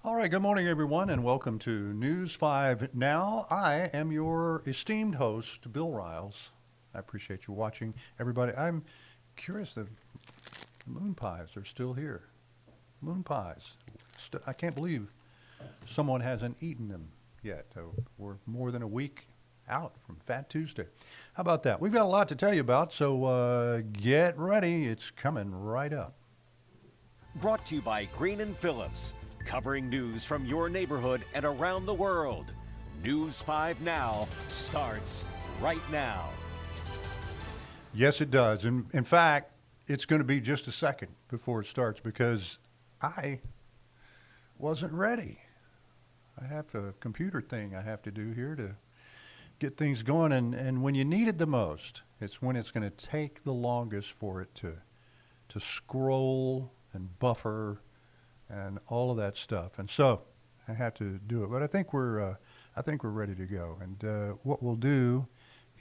All right, good morning, everyone, and welcome to News 5 Now. I am your esteemed host, Bill Riles. I appreciate you watching. Everybody, I'm curious, the moon pies are still here. Moon pies. I can't believe someone hasn't eaten them yet. We're more than a week out from Fat Tuesday. How about that? We've got a lot to tell you about, so get ready. It's coming right up. Brought to you by Green and Phillips, covering news from your neighborhood and around the world. News 5 Now starts right now. Yes, it does. In fact, it's going to be just a second before it starts because I wasn't ready. I have a computer thing I have to do here to get things going. And when you need it the most, it's when it's going to take the longest for it to scroll and buffer and all of that stuff. And so I have to do it. But I think we're ready to go. And what we'll do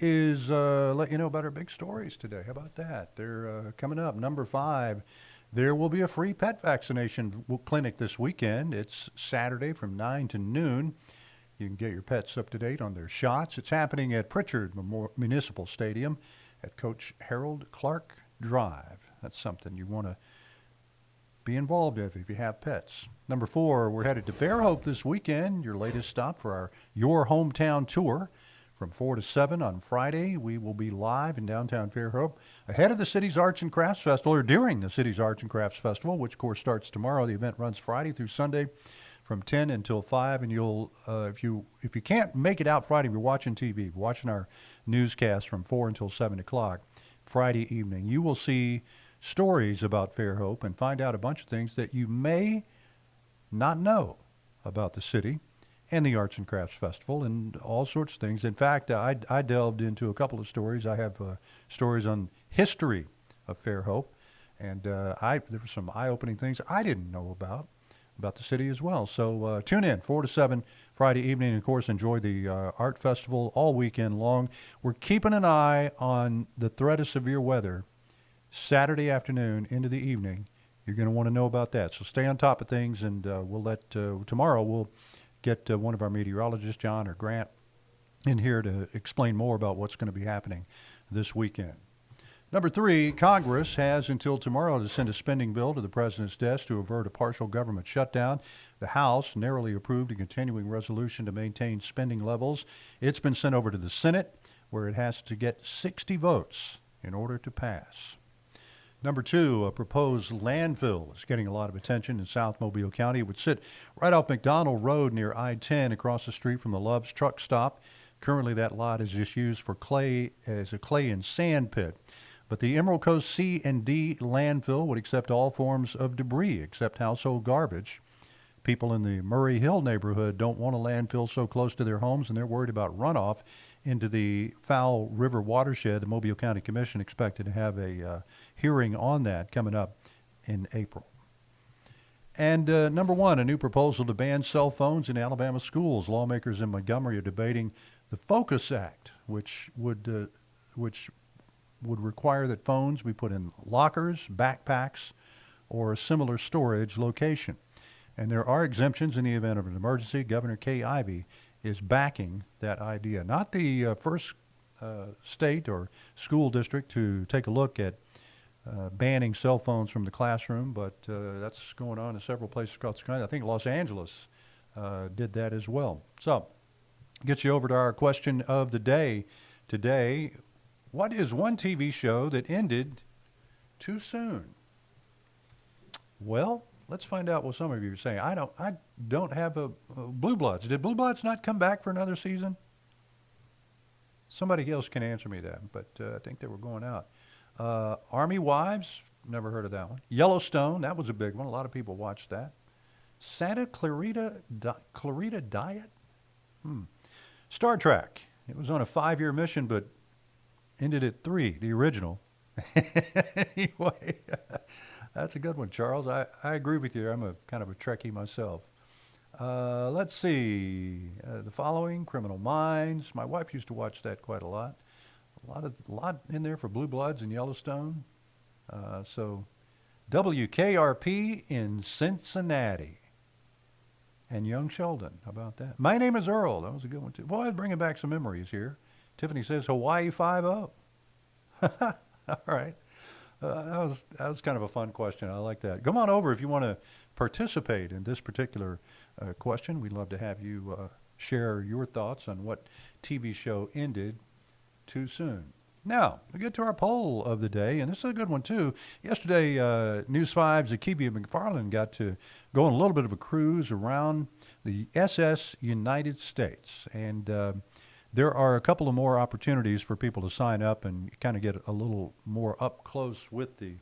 is let you know about our big stories today. How about that? They're coming up. Number 5, there will be a free pet vaccination clinic this weekend. It's Saturday from 9 to noon. You can get your pets up to date on their shots. It's happening at Pritchard Municipal Stadium at Coach Harold Clark Drive. That's something you want to be involved if you have pets. Number 4, we're headed to Fairhope this weekend, your latest stop for Your Hometown Tour. From 4 to 7 on Friday, we will be live in downtown Fairhope ahead of the city's Arts and Crafts Festival, or during the city's Arts and Crafts Festival, which of course starts tomorrow. The event runs Friday through Sunday from 10 until 5, and you'll if you can't make it out Friday, if you're watching TV, watching our newscast from 4 until 7 o'clock Friday evening, you will see stories about Fairhope and find out a bunch of things that you may not know about the city and the Arts and Crafts Festival and all sorts of things. In fact, I delved into a couple of stories. I have stories on history of Fairhope, and there were some eye-opening things I didn't know about the city as well. So tune in 4 to 7 Friday evening, and of course enjoy the art festival all weekend long. We're keeping an eye on the threat of severe weather Saturday afternoon into the evening. You're going to want to know about that. So stay on top of things, and we'll let tomorrow we'll get one of our meteorologists, John or Grant, in here to explain more about what's going to be happening this weekend. Number 3, Congress has until tomorrow to send a spending bill to the president's desk to avert a partial government shutdown. The House narrowly approved a continuing resolution to maintain spending levels. It's been sent over to the Senate, where it has to get 60 votes in order to pass. Number 2, a proposed landfill is getting a lot of attention in South Mobile County. It would sit right off McDonald Road near I-10 across the street from the Love's truck stop. Currently, that lot is just used for clay as a clay and sand pit. But the Emerald Coast C&D landfill would accept all forms of debris except household garbage. People in the Murray Hill neighborhood don't want a landfill so close to their homes, and they're worried about runoff into the Fowl River watershed. The Mobile County Commission expected to have a hearing on that coming up in April. And number 1, a new proposal to ban cell phones in Alabama schools. Lawmakers in Montgomery are debating the Focus Act, which would require that phones be put in lockers, backpacks, or a similar storage location. And there are exemptions in the event of an emergency. Governor Kay Ivey is backing that idea. Not the first state or school district to take a look at banning cell phones from the classroom, but that's going on in several places across the country. I think Los Angeles did that as well. So, get you over to our question of the day today. What is one TV show that ended too soon? Well, let's find out what some of you are saying. I don't have a Blue Bloods. Did Blue Bloods not come back for another season? Somebody else can answer me that, but I think they were going out. Army Wives, never heard of that one. Yellowstone, that was a big one. A lot of people watched that. Santa Clarita Diet? Star Trek. It was on a 5-year mission, but ended at 3, the original. Anyway, that's a good one, Charles. I agree with you. I'm a kind of a Trekkie myself. Let's see. The following, Criminal Minds. My wife used to watch that quite a lot. A lot in there for Blue Bloods and Yellowstone. So WKRP in Cincinnati. and young Sheldon. How about that? My name is Earl. That was a good one, too. Boy, bringing back some memories here. Tiffany says Hawaii 5-0. All right. That was kind of a fun question. I like that. Come on over if you want to participate in this particular question. We'd love to have you share your thoughts on what TV show ended too soon. Now, we get to our poll of the day, and this is a good one, too. Yesterday, News 5's Akivia McFarland got to go on a little bit of a cruise around the SS United States. And there are a couple of more opportunities for people to sign up and kind of get a little more up close with the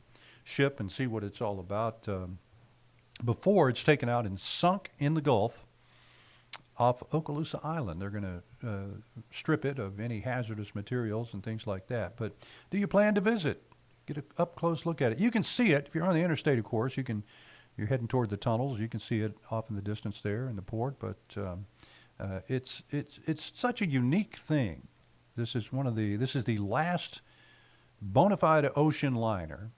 ship and see what it's all about before it's taken out and sunk in the Gulf off Okaloosa Island. They're going to strip it of any hazardous materials and things like that. But do you plan to visit? Get an up-close look at it. You can see it. If you're on the interstate, of course, you're heading toward the tunnels. You can see it off in the distance there in the port. But it's such a unique thing. This is the last bona fide ocean liner,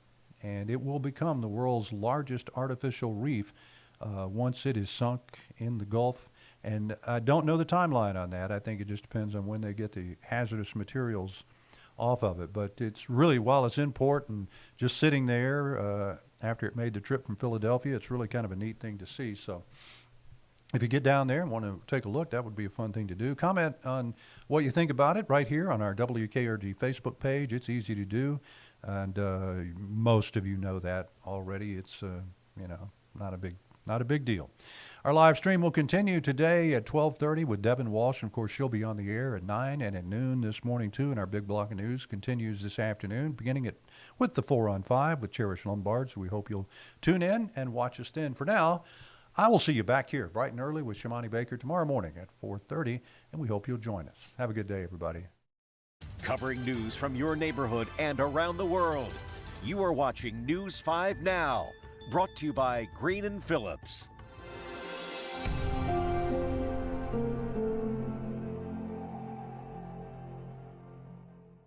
and it will become the world's largest artificial reef once it is sunk in the Gulf. And I don't know the timeline on that. I think it just depends on when they get the hazardous materials off of it. But it's really, while it's in port and just sitting there after it made the trip from Philadelphia, it's really kind of a neat thing to see. So if you get down there and want to take a look, that would be a fun thing to do. Comment on what you think about it right here on our WKRG Facebook page. It's easy to do, and most of you know that already. It's not a big deal. Our live stream will continue today at 12:30 with Devin Walsh. And of course, she'll be on the air at 9 and at noon this morning, too. And our big block of news continues this afternoon, beginning with the 4 on 5 with Cherish Lombard. So we hope you'll tune in and watch us then. For now, I will see you back here bright and early with Shimani Baker tomorrow morning at 4:30, and we hope you'll join us. Have a good day, everybody. Covering news from your neighborhood and around the world. You are watching News 5 Now, brought to you by Green & Phillips.